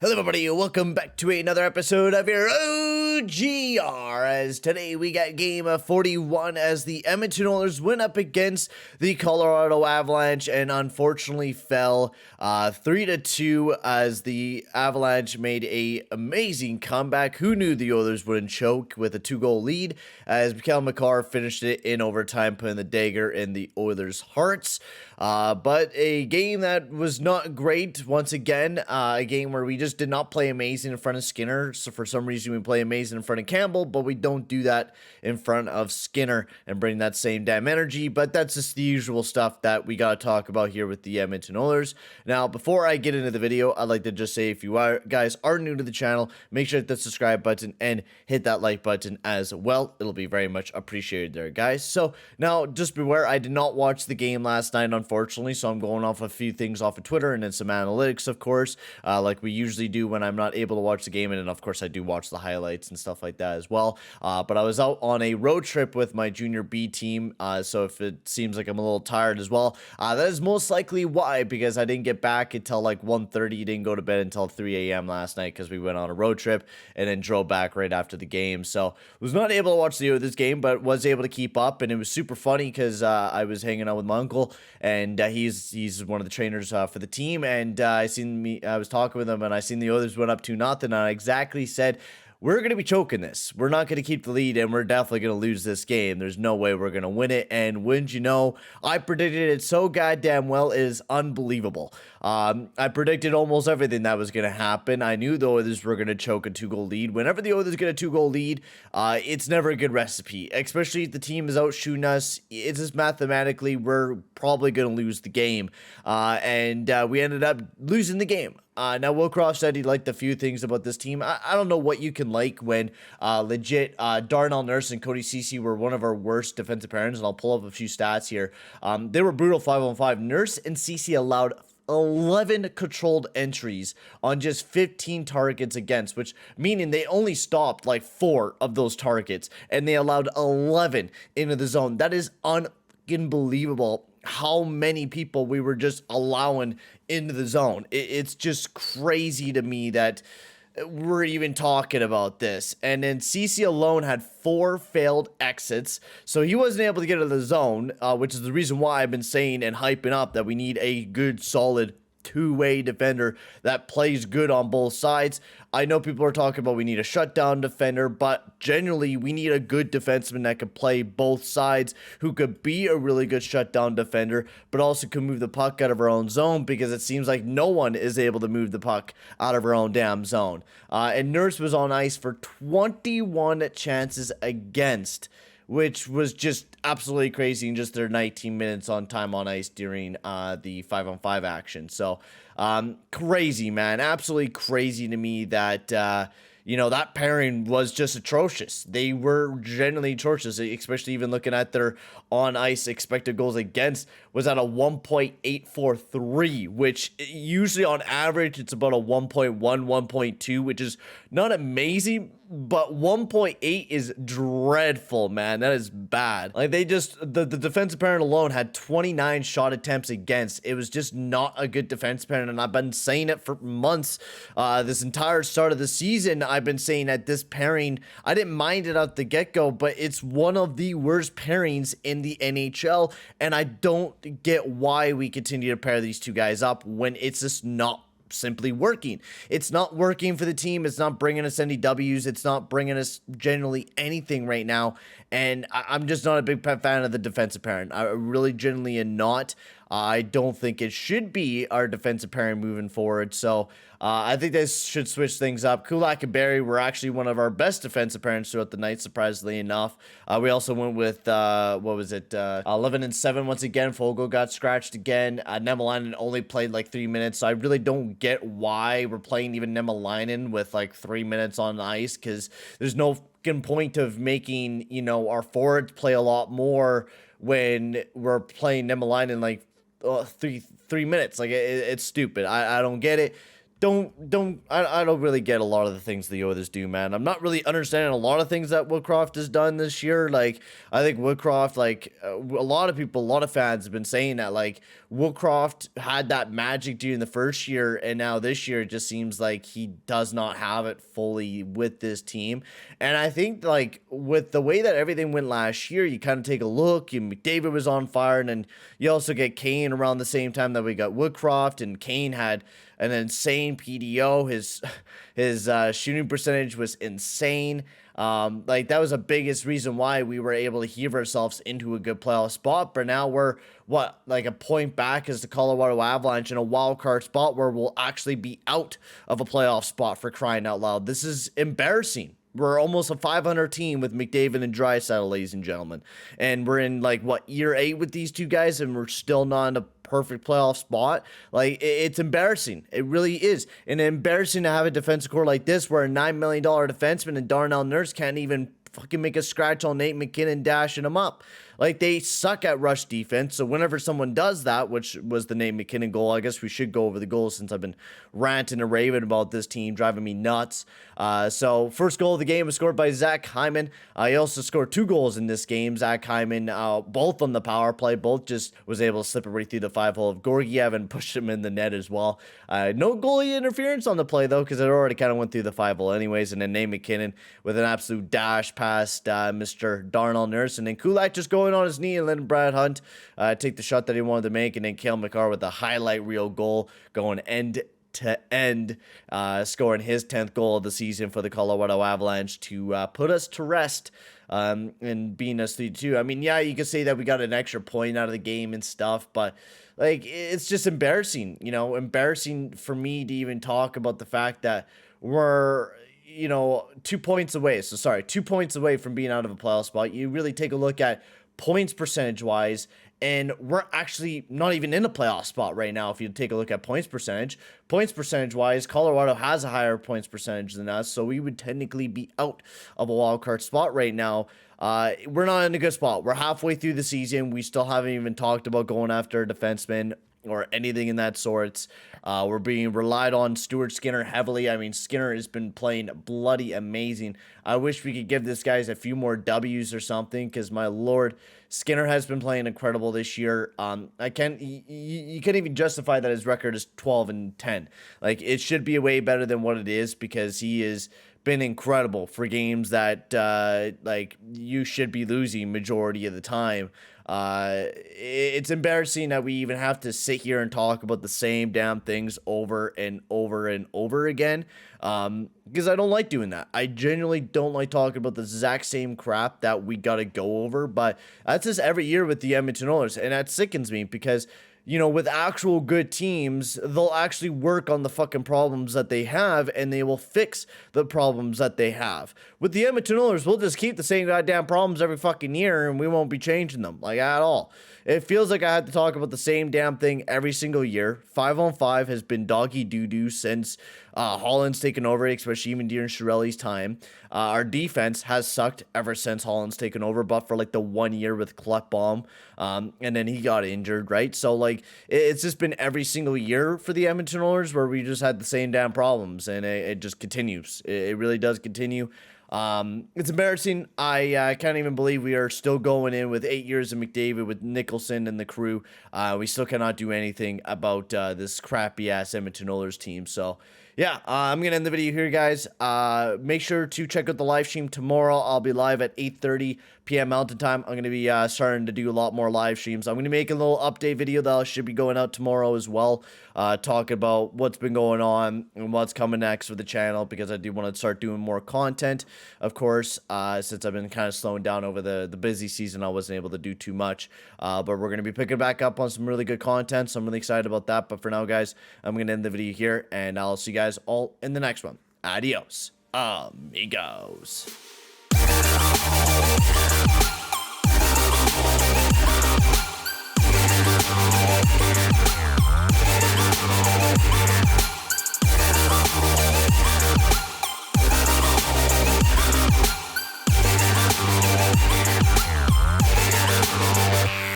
Hello everybody, welcome back to another episode of your OGR, as today we got game 41 as the Edmonton Oilers went up against the Colorado Avalanche and unfortunately fell 3-2 as the Avalanche made a amazing comeback. Who knew the Oilers wouldn't choke with a 2-goal lead as Mikhail McCarr finished it in overtime, putting the dagger in the Oilers' hearts. But a game that was not great once again, a game where we just did not play amazing in front of Skinner. So for some reason we play amazing in front of Campbell, but we don't do that in front of Skinner and bring that same damn energy. But that's just the usual stuff that we got to talk about here with the Edmonton Oilers. Now, before I get into the video, I'd like to just say if you guys are new to the channel, make sure to hit the subscribe button and hit that like button as well. It'll be very much appreciated there, guys. So now just beware, I did not watch the game last night, unfortunately, so I'm going off a few things off of Twitter and then some analytics, of course, like we usually do when I'm not able to watch the game, and then of course I do watch the highlights and stuff like that as well. But I was out on a road trip with my junior B team, so if it seems like I'm a little tired as well, that is most likely why, because I didn't get back until like 1:30, didn't go to bed until 3 a.m. last night because we went on a road trip and then drove back right after the game. So was not able to watch this game, but was able to keep up, and it was super funny because I was hanging out with my uncle, and he's one of the trainers for the team, and I was talking with him, and I seen the Oilers went up 2-0, and I exactly said, we're going to be choking this. We're not going to keep the lead, and we're definitely going to lose this game. There's no way we're going to win it, and wouldn't you know, I predicted it so goddamn well, it is unbelievable. I predicted almost everything that was going to happen. I knew the Oilers were going to choke a 2-goal lead. Whenever the Oilers get a 2-goal lead, it's never a good recipe, especially if the team is out shooting us. It's just mathematically, we're probably going to lose the game, and we ended up losing the game. Now, Will Croft said he liked a few things about this team. I don't know what you can like when legit Darnell Nurse and Cody Ceci were one of our worst defensive pairings, and I'll pull up a few stats here. They were brutal 5-on-5. Nurse and Ceci allowed 11 controlled entries on just 15 targets against, which meaning they only stopped like 4 of those targets, and they allowed 11 into the zone. That is unbelievable how many people we were just allowing into the zone. It's just crazy to me that we're even talking about this. And then CC alone had 4 failed exits, so he wasn't able to get into the zone, which is the reason why I've been saying and hyping up that we need a good, solid two-way defender that plays good on both sides. I know people are talking about we need a shutdown defender, but generally we need a good defenseman that could play both sides, who could be a really good shutdown defender, but also can move the puck out of our own zone, because it seems like no one is able to move the puck out of our own damn zone. And Nurse was on ice for 21 chances against, which was just absolutely crazy in just their 19 minutes on time on ice during the 5-on-5 action. So crazy, man. Absolutely crazy to me that, that pairing was just atrocious. They were generally atrocious, especially even looking at their on-ice expected goals against was at a 1.843, which usually on average it's about a 1.1, 1.2, which is not amazing, but 1.8 is dreadful, man. That is bad. Like, the defensive pairing alone had 29 shot attempts against. It was just not a good defense pairing, and I've been saying it for months. This entire start of the season, I've been saying that this pairing, I didn't mind it at the get-go, but it's one of the worst pairings in the NHL, and I don't get why we continue to pair these two guys up when it's just not simply working. It's not working for the team. It's not bringing us any W's. It's not bringing us generally anything right now, and I'm just not a big fan of the defensive pairing. I really generally am not. I don't think it should be our defensive pairing moving forward. So I think they should switch things up. Kulak and Barry were actually one of our best defensive pairings throughout the night, surprisingly enough. We also went with, 11-7 once again. Fogo got scratched again. Nemelainen only played like 3 minutes, so I really don't get why we're playing even Nemelainen with like 3 minutes on ice, because there's no point of making, our forwards play a lot more when we're playing Nemelainen like 3 minutes. Like, it's stupid. I don't get it. I don't really get a lot of the things the Oilers do, man. I'm not really understanding a lot of things that Woodcroft has done this year. Like, I think Woodcroft, like, a lot of people, a lot of fans have been saying that, like, Woodcroft had that magic during the first year, and now this year it just seems like he does not have it fully with this team. And I think, like, with the way that everything went last year, you kind of take a look, and McDavid was on fire, and then you also get Kane around the same time that we got Woodcroft, and Kane had an insane PDO. His shooting percentage was insane. Like, that was the biggest reason why we were able to heave ourselves into a good playoff spot. But now we're, what, like a point back as the Colorado Avalanche in a wild card spot where we'll actually be out of a playoff spot, for crying out loud. This is embarrassing. We're almost a 500 team with McDavid and Draisaitl, ladies and gentlemen. And we're in, like, what, year 8 with these two guys, and we're still not in a perfect playoff spot. Like, it's embarrassing. It really is. And embarrassing to have a defensive core like this where a $9 million defenseman and Darnell Nurse can't even fucking make a scratch on Nate McKinnon dashing him up. Like, they suck at rush defense, so whenever someone does that, which was the Nate McKinnon goal, I guess we should go over the goals since I've been ranting and raving about this team, driving me nuts. So, first goal of the game was scored by Zach Hyman. He also scored 2 goals in this game. Zach Hyman, both on the power play, both just was able to slip it right through the 5-hole of Georgiev and push him in the net as well. No goalie interference on the play, though, because it already kind of went through the 5-hole anyways, and then Nate McKinnon with an absolute dash past Mr. Darnell Nurse, and then Kulak just going on his knee and letting Brad Hunt take the shot that he wanted to make, and then Cale Makar with the highlight reel goal going end to end, scoring his 10th goal of the season for the Colorado Avalanche to put us to rest and being us 3-2. I mean, yeah, you could say that we got an extra point out of the game and stuff, but like, it's just embarrassing, you know, embarrassing for me to even talk about the fact that we're, you know, 2 points away. So sorry, 2 points away from being out of a playoff spot. You really take a look at points percentage wise, and we're actually not even in a playoff spot right now. If you take a look at points percentage wise, Colorado has a higher points percentage than us, so we would technically be out of a wild card spot right now. We're not in a good spot. We're halfway through the season. We still haven't even talked about going after a defenseman or anything in that sorts. We're being relied on Stuart Skinner heavily. I mean, Skinner has been playing bloody amazing. I wish we could give this guys a few more W's or something, because my lord, Skinner has been playing incredible this year. You can't even justify that his record is 12-10. Like, it should be way better than what it is, because he has been incredible for games that like, you should be losing majority of the time. It's embarrassing that we even have to sit here and talk about the same damn things over and over and over again. Because I don't like doing that. I genuinely don't like talking about the exact same crap that we got to go over. But that's just every year with the Edmonton Oilers. And that sickens me, because, you know, with actual good teams, they'll actually work on the fucking problems that they have, and they will fix the problems that they have. With the Edmonton Oilers, we'll just keep the same goddamn problems every fucking year, and we won't be changing them, like, at all. It feels like I have to talk about the same damn thing every single year. 5-on-5 has been doggy doo-doo since Holland's taken over, especially even during Chiarelli's time. Our defense has sucked ever since Holland's taken over, but for like the 1 year with Kleppbaum, and then he got injured, right? So, like, it's just been every single year for the Edmonton Oilers where we just had the same damn problems, and it just continues. It really does continue. It's embarrassing. I can't even believe we are still going in with 8 years of McDavid with Nicholson and the crew. We still cannot do anything about this crappy ass Edmonton Oilers team. So yeah, I'm gonna end the video here, guys. Make sure to check out the live stream tomorrow. I'll be live at 8:30 p.m. Mountain Time. I'm gonna be starting to do a lot more live streams. I'm gonna make a little update video that should be going out tomorrow as well, talk about what's been going on and what's coming next for the channel, because I do want to start doing more content, of course, since I've been kind of slowing down over the busy season. I wasn't able to do too much, but we're gonna be picking back up on some really good content, so I'm really excited about that. But for now, guys, I'm gonna end the video here, and I'll see you guys all in the next one. Adios, amigos.